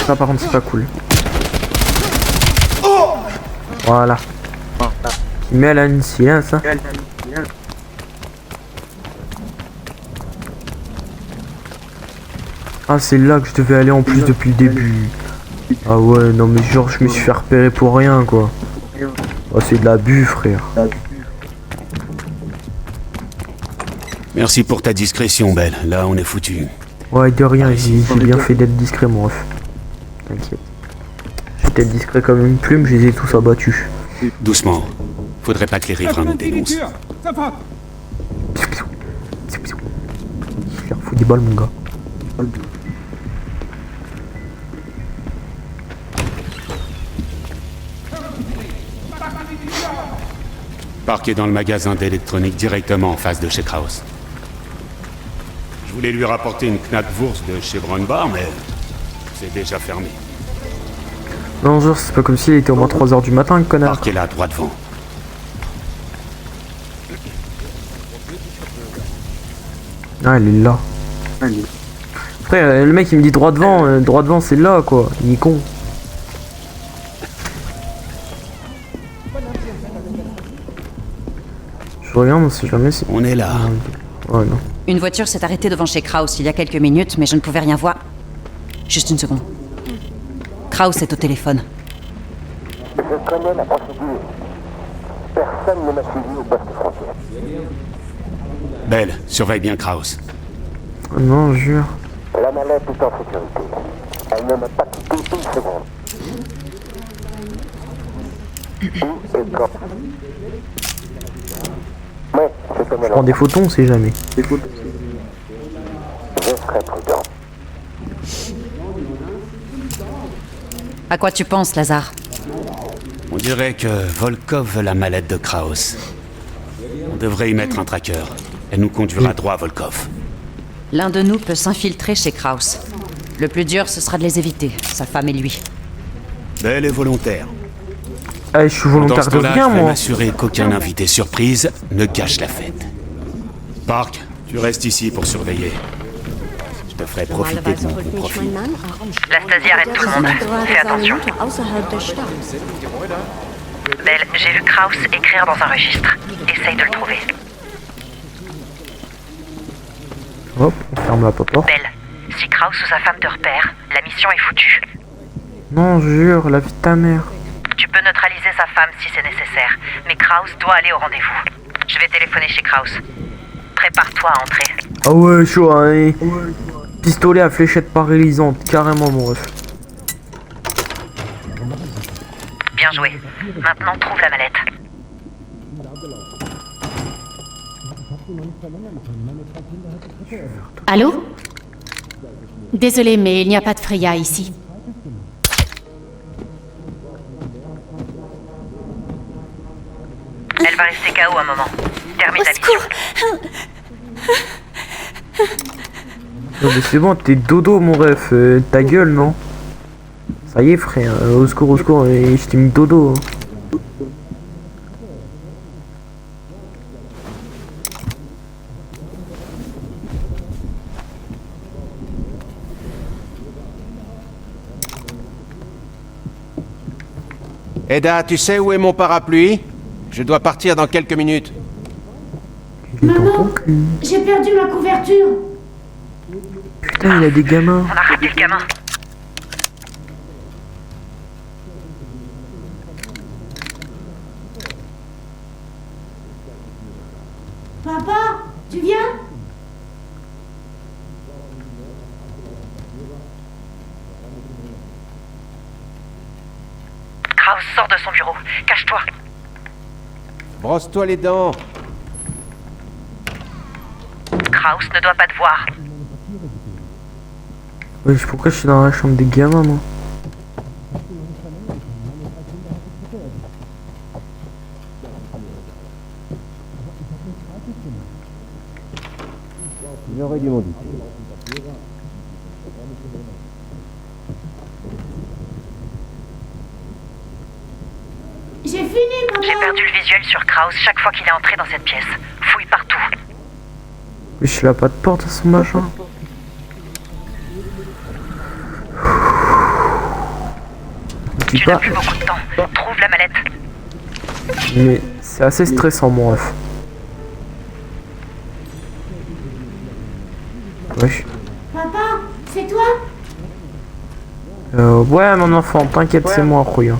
Ça par contre c'est pas cool. Voilà. Qui met à une silence. Hein. Ah c'est là que je devais aller en plus depuis le début. Ah ouais non mais genre je me suis fait repérer pour rien quoi. Oh c'est de l'abus frère. Merci pour ta discrétion Belle, là on est foutu. Ouais de rien, j'ai bien fait d'être discret mon ref. T'inquiète. J'étais discret comme une plume, je les ai tous abattus. Doucement. Faudrait pas que les riverains nous dénoncent. Je leur fous des balles mon gars. Parqué dans le magasin d'électronique directement en face de chez Kraus. Je voulais lui rapporter une Knackwurst de chez Brunbar, mais c'est déjà fermé. Non, genre, c'est pas comme s'il était au moins 3h du matin, le connard. Parqué là, droit devant. Ah, il est là. Après, le mec il me dit droit devant c'est là quoi, il est con. Je regarde, on sait jamais si... On est là. Ouais, non. Une voiture s'est arrêtée devant chez Kraus il y a quelques minutes, mais je ne pouvais rien voir. Juste une seconde. Kraus est au téléphone. Je connais la procédure. Personne ne m'a suivi au poste frontière. Belle, surveille bien Kraus. Oh non, jure. La mallette est en sécurité. Elle ne m'a pas quitté une seconde. Où et quand? Ouais, je connais Je prends des photos, on sait jamais. Je serai prudent. À quoi tu penses, Lazare? On dirait que Volkov veut la mallette de Kraus. On devrait y mettre un tracker. Elle nous conduira droit à Volkov. L'un de nous peut s'infiltrer chez Kraus. Le plus dur, ce sera de les éviter, sa femme et lui. Belle et volontaire. Eh, je suis volontaire de rien, je vais moi. m'assurer qu'aucun invité surprise ne gâche la fête. Park, tu restes ici pour surveiller. Je te ferai profiter de mon profil. La Stasi arrête tout le monde. Fais attention. Belle, j'ai vu Kraus écrire dans un registre. Essaye de le trouver. Hop, on ferme la porte. Belle, si Kraus ou sa femme te repèrent, la mission est foutue. Non, jure, la vie de ta mère. Tu peux neutraliser sa femme si c'est nécessaire, mais Kraus doit aller au rendez-vous. Je vais téléphoner chez Kraus. Prépare-toi à entrer. Ah ouais, chaud, hein. Pistolet à fléchette paralysante, carrément, mon ref. Bien joué. Maintenant, trouve la mallette. Allô? Désolé, mais il n'y a pas de Freya ici. Elle va rester KO un moment. Termine la mission. Non, mais c'est bon, t'es dodo, mon ref. Ta gueule, non? Ça y est, frère. Au secours, je t'ai mis dodo. Hein. Eda, tu sais où est mon parapluie? Je dois partir dans quelques minutes. Maman, j'ai perdu ma couverture. Putain, il a des gamins. On a raté le gamin. Papa, tu viens? Kraus sort de son bureau. Cache-toi. Brosse-toi les dents. Kraus ne doit pas te voir. Ouais, pourquoi je suis dans la chambre des gamins, moi? J'aurais dû m'en douter. J'ai fini, papa. J'ai perdu le visuel sur Kraus chaque fois qu'il est entré dans cette pièce. Fouille partout. Mais je l'ai pas de porte à son machin. Tu n'as plus beaucoup de temps. Trouve la mallette. Mais c'est assez stressant, mon ref. Wesh. Papa, c'est toi? Ouais, mon enfant, t'inquiète, c'est moi, Roya.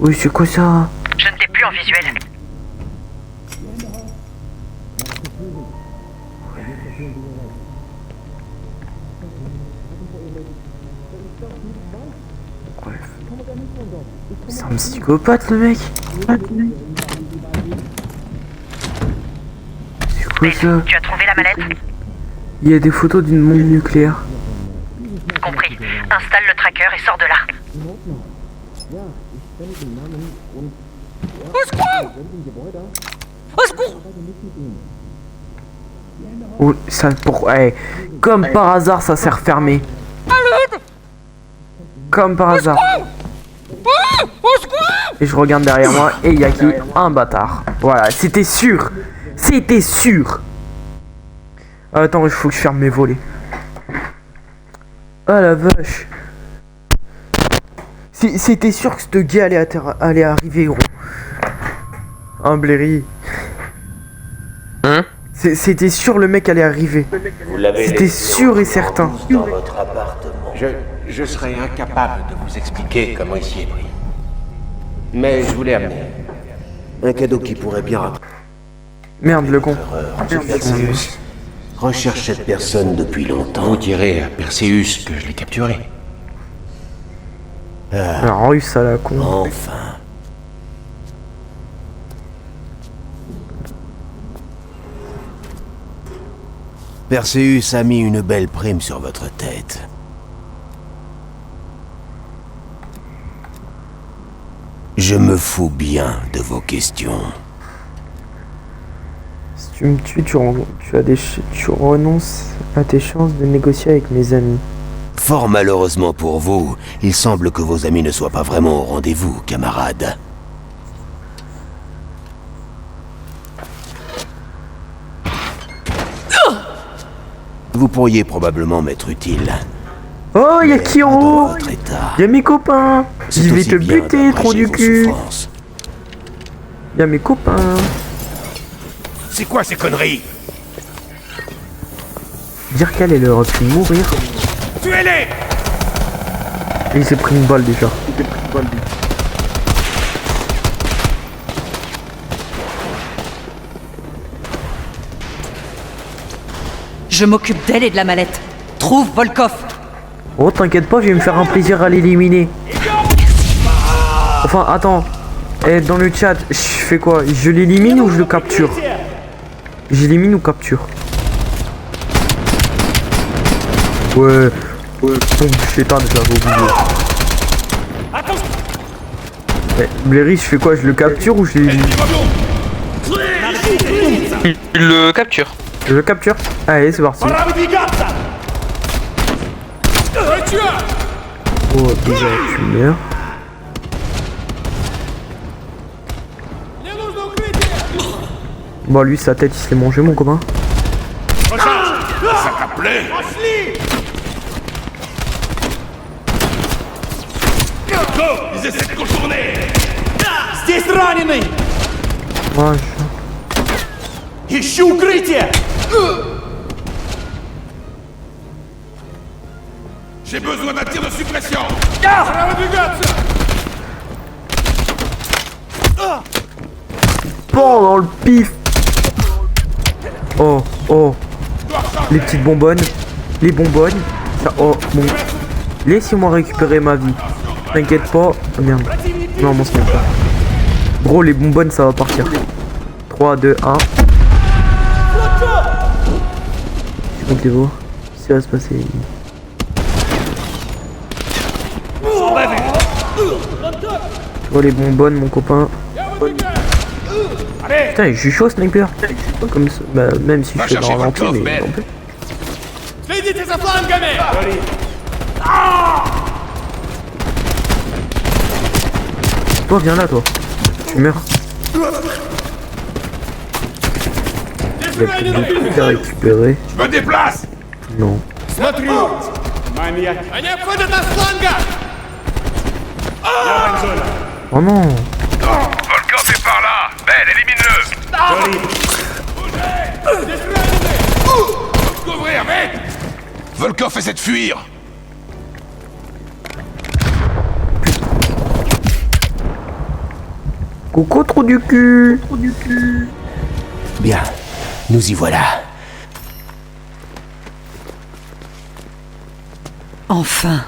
Oui, c'est quoi ça? Je ne t'ai plus en visuel. C'est un psychopathe, le mec. C'est quoi ça? Tu as trouvé la mallette? Il y a des photos d'une bombe nucléaire. Compris. Installe le tracker et sors de là. Oh, ça pour... eh, comme par hasard, ça s'est refermé. Comme par hasard. Et je regarde derrière moi et il y a qui? Un bâtard. Voilà, c'était sûr. C'était sûr. Attends, il faut que je ferme mes volets. Ah la vache. C'était sûr que ce gars allait arriver, gros. Un Blairy. Hein? C'était sûr le mec allait arriver. C'était sûr et certain. Dans votre appartement. Je serais incapable de vous expliquer comment ici est pris. Mais je voulais amener un cadeau qui pourrait bien rappeler. Merde, le con. Perseus recherche cette personne depuis longtemps. Vous direz à Perseus que je l'ai capturé. La russe à la con. Enfin. Perseus a mis une belle prime sur votre tête. Je me fous bien de vos questions. Si tu me tues, tu renonces à tes chances de négocier avec mes amis. Fort malheureusement pour vous, il semble que vos amis ne soient pas vraiment au rendez-vous, camarades. Vous pourriez probablement m'être utile. Oh, y'a Kiro! Y'a mes copains! Je vais te buter, trop du cul! Y'a mes copains! C'est quoi ces conneries? Dire qu'elle aurait pu mourir. Tuez-les! Il s'est pris une balle déjà. Je m'occupe d'elle et de la mallette. Trouve Volkov. Oh, t'inquiète pas, je vais me faire un plaisir à l'éliminer. Enfin, attends. Et dans le chat, je fais quoi? Je l'élimine ou je le capture? J'élimine ou capture? Ouais. Tombe chétan, j'avais oublié. Eh, Blairy, je fais quoi? Je le capture ou je l'élimine? Tu le captures. Je le capture. Allez, c'est parti. Oh, déjà, tu meurs. Bon, lui, sa tête, il se l'est mangé, mon copain. Ça t'a plu? Ils essaient de contourner. Здесь раненый! Ouais, Ищу укрытие! J'ai besoin d'un tir de suppression. Bon, dans le pif. Oh, oh. Les petites bonbonnes. Les bonbonnes. Ça, oh, bon. Laissez-moi récupérer ma vie. T'inquiète pas. Oh, merde. Non, mon c'est pas. Gros, les bonbonnes, ça va partir. 3, 2, 1. Comptez-vous. Ce qui va se passer. Oh, les bonbonnes, mon copain. Putain, je suis chaud, sniper. Comme ça, bah, même si je fais dans le ralenti, mais non plus. Toi, viens là, toi. Tu meurs. Il y a plus de trucs à récupérer. Je me déplace. Non. Oh non. Volkov est par là. Belle, élimine-le. Couvrir, vite. Volkov essaie de fuir. Coco, trop du cul. Bien, nous y voilà. Enfin.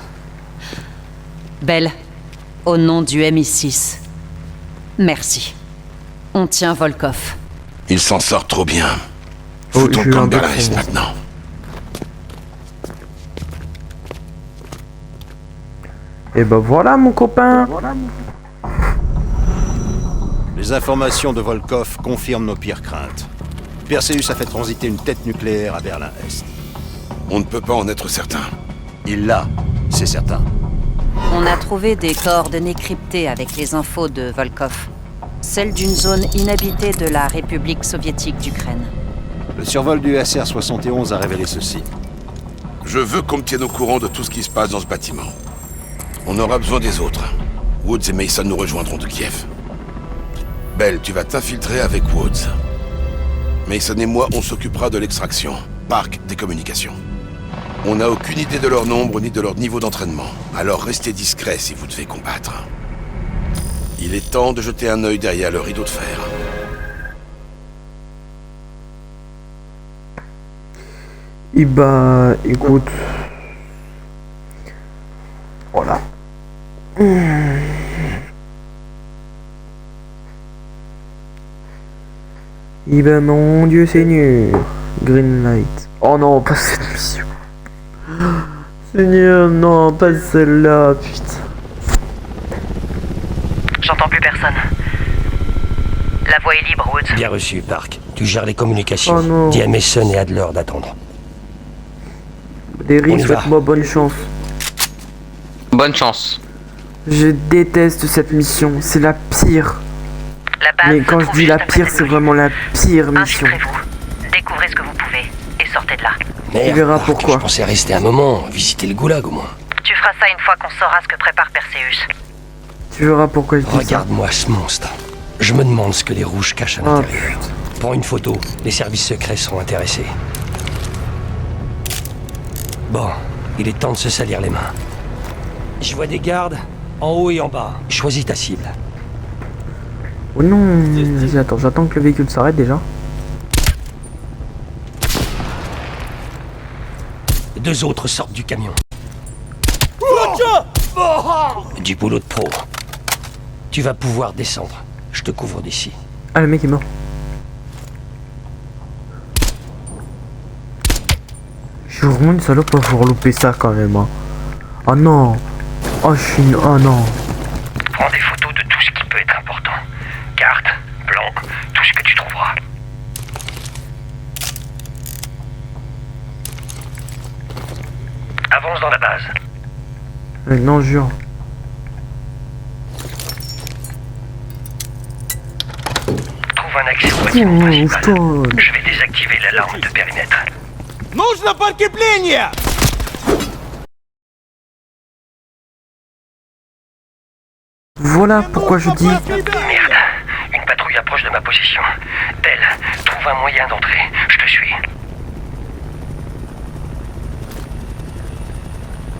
Belle, au nom du MI6. Merci. On tient Volkov. Il s'en sort trop bien. Oh, Foutons j'ai le eu camp un de bug, Berlin c'est bon. maintenant. Et bah voilà, mon copain. Les informations de Volkov confirment nos pires craintes. Perseus a fait transiter une tête nucléaire à Berlin-Est. On ne peut pas en être certain. Il l'a, c'est certain. On a trouvé des coordonnées cryptées avec les infos de Volkov. Celles d'une zone inhabitée de la République soviétique d'Ukraine. Le survol du SR-71 a révélé ceci. Je veux qu'on me tienne au courant de tout ce qui se passe dans ce bâtiment. On aura besoin des autres. Woods et Mason nous rejoindront de Kiev. Belle, tu vas t'infiltrer avec Woods. Mason et moi, on s'occupera de l'extraction. Park, des communications. On n'a aucune idée de leur nombre ni de leur niveau d'entraînement. Alors restez discrets si vous devez combattre. Il est temps de jeter un œil derrière le rideau de fer. Et bah, écoute... Voilà. Et ben mon Dieu Seigneur. Green light. Oh non, pas cette mission. Seigneur, non, pas celle-là, putain. J'entends plus personne. La voie est libre, Woods. Bien reçu, Park. Tu gères les communications. Oh non. Dis à Mason et Adler d'attendre. Derry, souhaite-moi bonne chance. Bonne chance. Je déteste cette mission, c'est la pire. Mais quand je dis la pire, c'est vraiment la pire mission. Découvrez ce que vous pouvez et sortez de là. Tu verras pourquoi. Je pensais rester un moment, visiter le goulag au moins. Tu feras ça une fois qu'on saura ce que prépare Perseus. Tu verras pourquoi je dis ça. Regarde-moi ce monstre. Je me demande ce que les rouges cachent à l'intérieur. Prends une photo, les services secrets seront intéressés. Bon, il est temps de se salir les mains. Je vois des gardes, en haut et en bas. Choisis ta cible. Oh non, vas-y, attends, j'attends que le véhicule s'arrête déjà. Deux autres sortent du camion. Du boulot de pro. Tu vas pouvoir descendre. Je te couvre d'ici. Ah, le mec est mort. Je suis vraiment une salope pour avoir loupé ça quand même. Hein. Oh non. Oh, je suis une... Oh non. Prends des photos de tout ce qui peut être important. Cartes, plans, tout ce que tu trouveras. Avance dans la base. Non, jure. Trouve un accès au bâtiment principal. Je vais désactiver l'alarme de périmètre. Нужно подкрепление! Voilà pourquoi je dis... Merde, une patrouille approche de ma position. Belle, trouve un moyen d'entrer. Je te suis.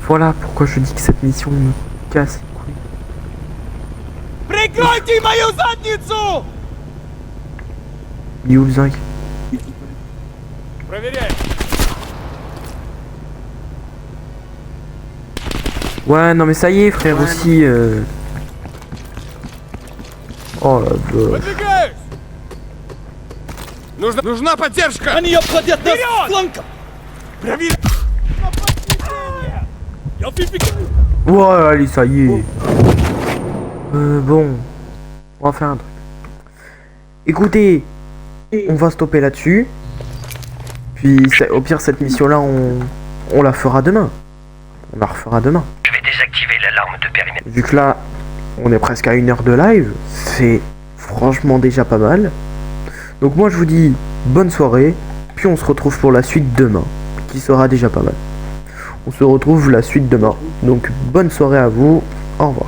Voilà pourquoi je dis que cette mission me casse les couilles. Прикройте мою задницу! Il est où le zinc? Проверяй. Ouais, non mais ça y est frère aussi. Oh la vache. Выдвигаюсь! Нужна поддержка! Они обходят нас с фланка! Проверь! Ouais, allez, ça y est. Bon, on va faire un truc. Écoutez, on va stopper là-dessus. Puis, au pire, cette mission-là, on la fera demain. On la refera demain. Je vais désactiver l'alarme de périmètre. Vu que là, on est presque à 1 heure de live, c'est franchement déjà pas mal. Donc moi, je vous dis bonne soirée. Puis on se retrouve pour la suite demain, qui sera déjà pas mal. On se retrouve la suite demain. Donc bonne soirée à vous. Au revoir.